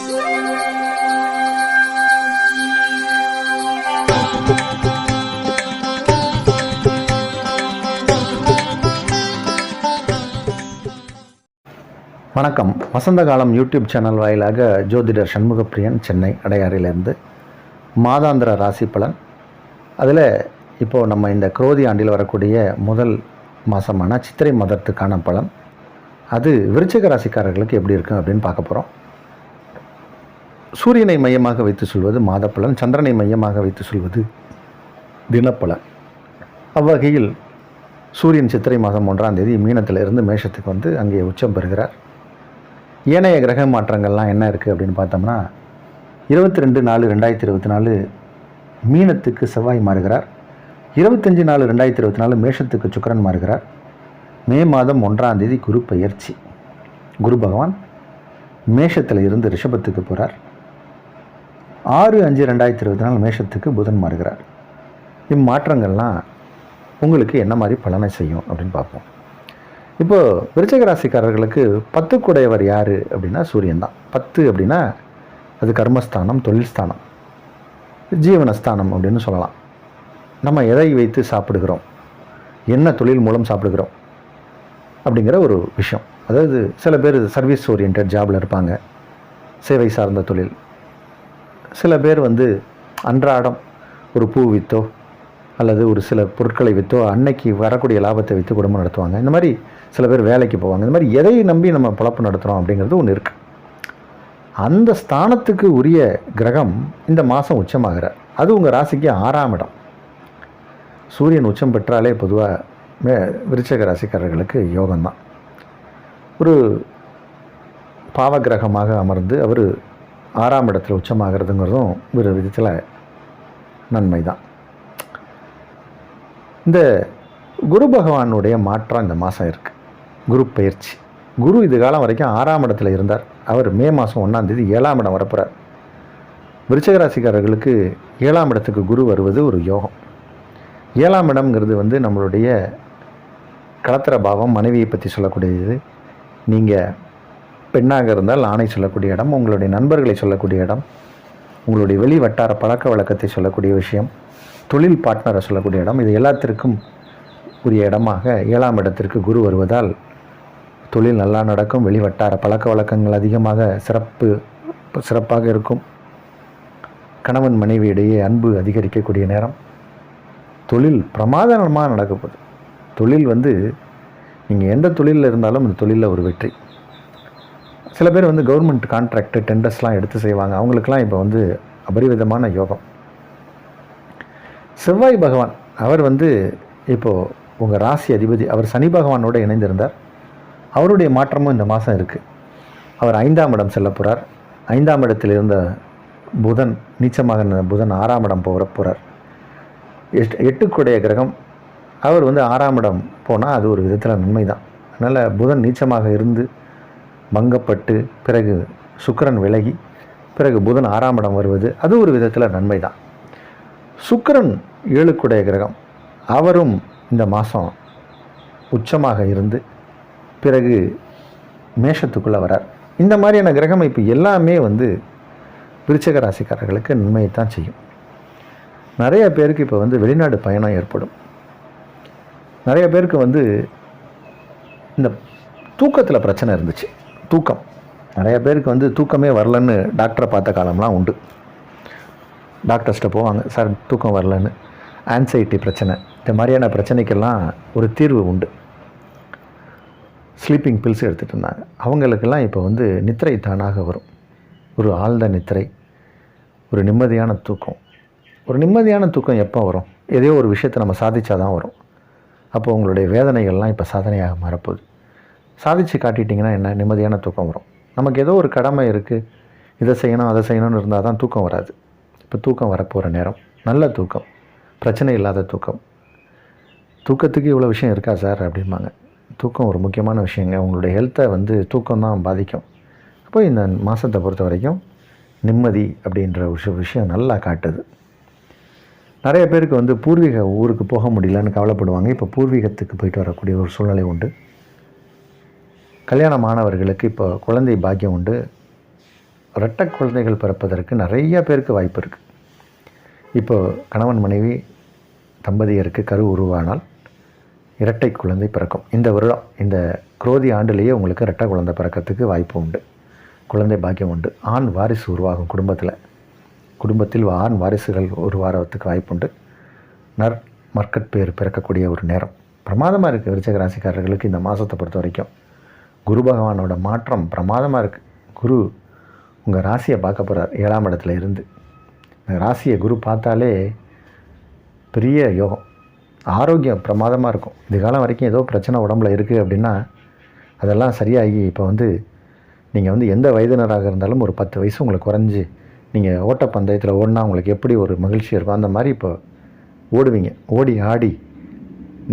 வணக்கம். வசந்த காலம் YouTube channel வாயிலாக ஜோதிடர் சண்முகப்பிரியன், சென்னை அடையாறிலிருந்து மாதாந்திர ராசி பலன். அதில் இப்போது நம்ம இந்த குரோதி ஆண்டில் வரக்கூடிய முதல் மாதமான சித்திரை மாதத்துக்கான பலன், அது விருச்சிக ராசிக்காரர்களுக்கு எப்படி இருக்கும் அப்படின்னு பார்க்க போகிறோம். சூரியனை மையமாக வைத்து சொல்வது மாத பலன், சந்திரனை மையமாக வைத்து சொல்வது தினப்பலன். அவ்வகையில் சூரியன் சித்திரை மாதம் 1ஆம் தேதி மீனத்திலிருந்து மேஷத்துக்கு வந்து அங்கே உச்சம் பெறுகிறார். ஏனைய கிரக மாற்றங்கள்லாம் என்ன இருக்குது அப்படின்னு பார்த்தோம்னா, 22/4/2024 மீனத்துக்கு செவ்வாய் மாறுகிறார். 25/4/2024 மேஷத்துக்கு சுக்கிரன் மாறுகிறார். மே மாதம் 1ஆம் தேதி குரு பெயர்ச்சி. குரு பகவான் மேஷத்தில் இருந்து ரிஷபத்துக்கு போகிறார். 6/5/2024 மேஷத்துக்கு புதன் மாறுகிறார். இம்மாற்றங்கள்லாம் உங்களுக்கு என்ன மாதிரி பலனை செய்யும் அப்படின்னு பார்ப்போம். இப்போது விருச்சிக ராசிக்காரர்களுக்கு 10க்குடையவர் யார் அப்படின்னா சூரியன் தான். 10 அப்படின்னா அது கர்மஸ்தானம், தொழில் ஸ்தானம், ஜீவனஸ்தானம் அப்படின்னு சொல்லலாம். நம்ம எதை வைத்து சாப்பிடுகிறோம், என்ன தொழில் மூலம் சாப்பிடுகிறோம் அப்படிங்கிற ஒரு விஷயம். அதாவது சில பேர் சர்வீஸ் ஓரியன்ட் ஜாபில் இருப்பாங்க, சேவை சார்ந்த தொழில். சில பேர் வந்து அன்றாடம் ஒரு பூ விற்றோ அல்லது ஒரு சில பொருட்களை விற்றோ அன்னைக்கு வரக்கூடிய லாபத்தை வைத்து குடும்பம் நடத்துவாங்க. இந்த மாதிரி சில பேர் வேலைக்கு போவாங்க. இந்த மாதிரி எதை நம்பி நம்ம பொழப்பு நடத்துகிறோம் அப்படிங்கிறது ஒன்று இருக்குது. அந்த ஸ்தானத்துக்கு உரிய கிரகம் இந்த மாதம் உச்சமாகிறார். அது உங்கள் ராசிக்கு 6ஆம் இடம். சூரியன் உச்சம் பெற்றாலே பொதுவாக விருச்சிக ராசிக்காரர்களுக்கு யோகம்தான். ஒரு பாவகிரகமாக அமர்ந்து அவர் 6ஆம் இடத்துல உச்சமாகிறதுங்கிறதும் ஒரு விதத்தில் நன்மை தான். இந்த குரு பகவானுடைய மாற்றம் இந்த மாதம் இருக்குது. குரு பயிற்சி. குரு இது காலம் வரைக்கும் 6ஆம் இடத்துல இருந்தார். அவர் மே மாதம் 1ஆம் தேதி 7ஆம் இடம் வரப்போகிறார். விருச்சிக ராசிக்காரர்களுக்கு 7ஆம் இடத்துக்கு குரு வருவது ஒரு யோகம். 7ஆம் இடம்ங்கிறது வந்து நம்மளுடைய களத்திர பாவம், மனைவியை பற்றி சொல்லக்கூடியது. நீங்கள் பெண்ணாக இருந்தால் ஆணை சொல்லக்கூடிய இடம், உங்களுடைய நண்பர்களை சொல்லக்கூடிய இடம், உங்களுடைய வெளி வட்டார பழக்க வழக்கத்தை சொல்லக்கூடிய விஷயம், தொழில் பார்ட்னரை சொல்லக்கூடிய இடம், இது எல்லாத்திற்கும் உரிய இடமாக 7ஆம் இடத்திற்கு குரு வருவதால் தொழில் நல்லா நடக்கும். வெளிவட்டார பழக்க வழக்கங்கள் அதிகமாக சிறப்பாக இருக்கும். கணவன் மனைவியிடையே அன்பு அதிகரிக்கக்கூடிய நேரம். தொழில் பிரமாதமாக நடக்கப்போகுது. தொழில் வந்து நீங்கள் எந்த தொழிலில் இருந்தாலும் அந்த தொழிலில் ஒரு வெற்றி. சில பேர் வந்து கவர்மெண்ட் கான்ட்ராக்டு, டெண்டர்ஸ்லாம் எடுத்து செய்வாங்க. அவங்களுக்கெல்லாம் இப்போ வந்து அபரிவிதமான யோகம். செவ்வாய் பகவான் அவர் வந்து இப்போது உங்கள் ராசி அதிபதி, அவர் சனி பகவானோடு இணைந்திருந்தார். அவருடைய மாற்றமும் இந்த மாதம் இருக்குது. அவர் 5ஆம் இடம் செல்ல போகிறார். 5ஆம் இடத்தில் இருந்த புதன், நீச்சமாக புதன் 6ஆம் இடம் போகிறார். 8க்குடைய கிரகம் அவர் வந்து 6ஆம் இடம் போனால் அது ஒரு விதத்தில் நன்மை தான். அதனால் புதன் நீச்சமாக இருந்து பங்கப்பட்டு பிறகு சுக்கிரன் விலகி பிறகு புதன் 6ஆம் இடம் வருவது அது ஒரு விதத்தில் நன்மை தான். சுக்கிரன் 7க்குடைய கிரகம், அவரும் இந்த மாதம் உச்சமாக இருந்து பிறகு மேஷத்துக்குள்ளே வரார். இந்த மாதிரியான கிரக அமைப்பு எல்லாமே வந்து விருச்சிக ராசிக்காரர்களுக்கு நன்மையைத்தான் செய்யும். நிறைய பேருக்கு இப்போ வந்து வெளிநாடு பயணம் ஏற்படும். நிறைய பேருக்கு வந்து இந்த தூக்கத்தில் பிரச்சனை இருந்துச்சு. தூக்கம் நிறைய பேருக்கு வந்து தூக்கமே வரலன்னு டாக்டரை பார்த்த காலம்லாம் உண்டு. டாக்டர்ஸ்கிட்ட போவாங்க, சார் தூக்கம் வரலன்னு. ஆன்சைட்டி பிரச்சனை, இந்த மாதிரியான பிரச்சனைக்கெல்லாம் ஒரு தீர்வு உண்டு. ஸ்லீப்பிங் பில்ஸ் எடுத்துகிட்டு இருந்தாங்க. அவங்களுக்கெல்லாம் இப்போ வந்து நித்திரை தானாக வரும். ஒரு ஆழ்ந்த நித்திரை, ஒரு நிம்மதியான தூக்கம். ஒரு நிம்மதியான தூக்கம் எப்போ வரும்? ஏதோ ஒரு விஷயத்தை நம்ம சாதிச்சா தான் வரும். அப்போ உங்களுடைய வேதனைகள்லாம் இப்போ சாதனையாக மாறப்போகுது. சாதித்து காட்டிட்டிங்கன்னா என்ன? நிம்மதியான தூக்கம் வரும். நமக்கு ஏதோ ஒரு கடமை இருக்குது, இதை செய்யணும் அதை செய்யணும்னு இருந்தால் தான் தூக்கம் வராது. இப்போ தூக்கம் வரப்போகிற நேரம். நல்ல தூக்கம், பிரச்சனை இல்லாத தூக்கம். தூக்கத்துக்கு இவ்வளோ விஷயம் இருக்கா சார் அப்படிம்பாங்க. தூக்கம் ஒரு முக்கியமான விஷயங்க. உங்களுடைய ஹெல்த்தை வந்து தூக்கம் தான் பாதிக்கும். அப்போ இந்த மாதத்தை பொறுத்த வரைக்கும் நிம்மதி அப்படின்ற ஒரு விஷயம் நல்லா காட்டுது. நிறைய பேருக்கு வந்து பூர்வீக ஊருக்கு போக முடியலன்னு கவலைப்படுவாங்க. இப்போ பூர்வீகத்துக்கு போயிட்டு வரக்கூடிய ஒரு சூழ்நிலை உண்டு. கல்யாணமானவர்களுக்கு இப்போ குழந்தை பாக்கியம் உண்டு. இரட்டை குழந்தைகள் பிறப்பதற்கு நிறைய பேருக்கு வாய்ப்பு இருக்குது. இப்போது கணவன் மனைவி தம்பதியருக்கு கரு உருவானால் இரட்டை குழந்தை பிறக்கும். இந்த வருடம் இந்த குரோதி ஆண்டிலேயே உங்களுக்கு இரட்டை குழந்தை பிறக்கிறதுக்கு வாய்ப்பு உண்டு. குழந்தை பாக்கியம் உண்டு. ஆண் வாரிசு உருவாகும். குடும்பத்தில் ஆண் வாரிசுகள் உருவாகிறதுக்கு வாய்ப்பு உண்டு. மர்க்கட் பேர் பிறக்கக்கூடிய ஒரு நேரம் பிரமாதமாக இருக்குது. விருச்சிக ராசிக்காரர்களுக்கு இந்த மாதத்தை பொறுத்த வரைக்கும் குரு பகவானோட மாற்றம் பிரமாதமாக இருக்குது. குரு உங்கள் ராசியை பார்க்க போகிறார் 7ஆம் இடத்துல இருந்து. இந்த ராசியை குரு பார்த்தாலே பெரிய யோகம். ஆரோக்கியம் பிரமாதமாக இருக்கும். இது காலம் வரைக்கும் ஏதோ பிரச்சனை உடம்புல இருக்குது அப்படின்னா அதெல்லாம் சரியாகி இப்போ நீங்கள் எந்த வயதினராக இருந்தாலும் ஒரு 10 வயசு உங்களுக்கு குறைஞ்சி நீங்கள் ஓட்டப்பந்தயத்தில் ஓடினா உங்களுக்கு எப்படி ஒரு மகிழ்ச்சி இருக்கும், அந்த மாதிரி இப்போ ஓடுவீங்க. ஓடி ஆடி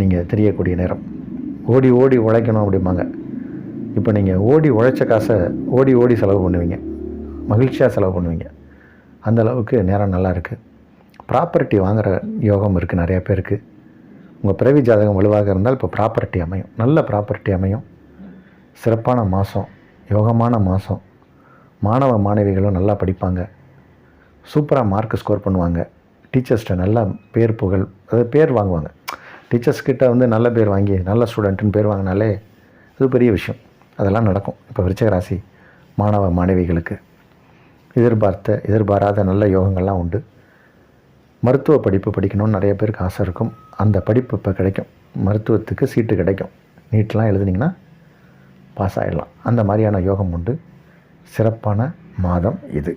நீங்கள் தெரியக்கூடிய நேரம். ஓடி ஓடி உழைக்கணும் அப்படிம்பாங்க. இப்போ நீங்கள் ஓடி உழைச்ச காசை ஓடி செலவு பண்ணுவீங்க. மகிழ்ச்சியாக செலவு பண்ணுவீங்க. அந்த அளவுக்கு நேரம் நல்லா இருக்குது. ப்ராப்பர்ட்டி வாங்குகிற யோகம் இருக்குது நிறையா பேருக்கு. உங்கள் பிறவி ஜாதகம் வலுவாக இருந்தால் இப்போ ப்ராப்பர்ட்டி அமையும். நல்ல ப்ராப்பர்ட்டி அமையும். சிறப்பான மாதம், யோகமான மாதம். மாணவ மாணவிகளும் நல்லா படிப்பாங்க. சூப்பராக மார்க் ஸ்கோர் பண்ணுவாங்க. டீச்சர்ஸ்கிட்ட நல்லா பேர் புகழ், அதாவது பேர் வாங்குவாங்க. டீச்சர்ஸ்கிட்ட நல்ல பேர் வாங்கி நல்ல ஸ்டூடெண்ட்டுன்னு பேர் வாங்கினாலே அது பெரிய விஷயம். அதெல்லாம் நடக்கும். இப்போ விருச்சிக ராசி மாணவ மாணவிகளுக்கு எதிர்பாராத நல்ல யோகங்கள்லாம் உண்டு. மருத்துவ படிப்பு படிக்கணும்னு நிறைய பேருக்கு ஆசை இருக்கும். அந்த படிப்பு இப்போ கிடைக்கும். மருத்துவத்துக்கு சீட்டு கிடைக்கும். நீட்லாம் எழுதுனீங்கன்னா பாஸ் ஆகிடலாம். அந்த மாதிரியான யோகம் உண்டு. சிறப்பான மாதம் இது.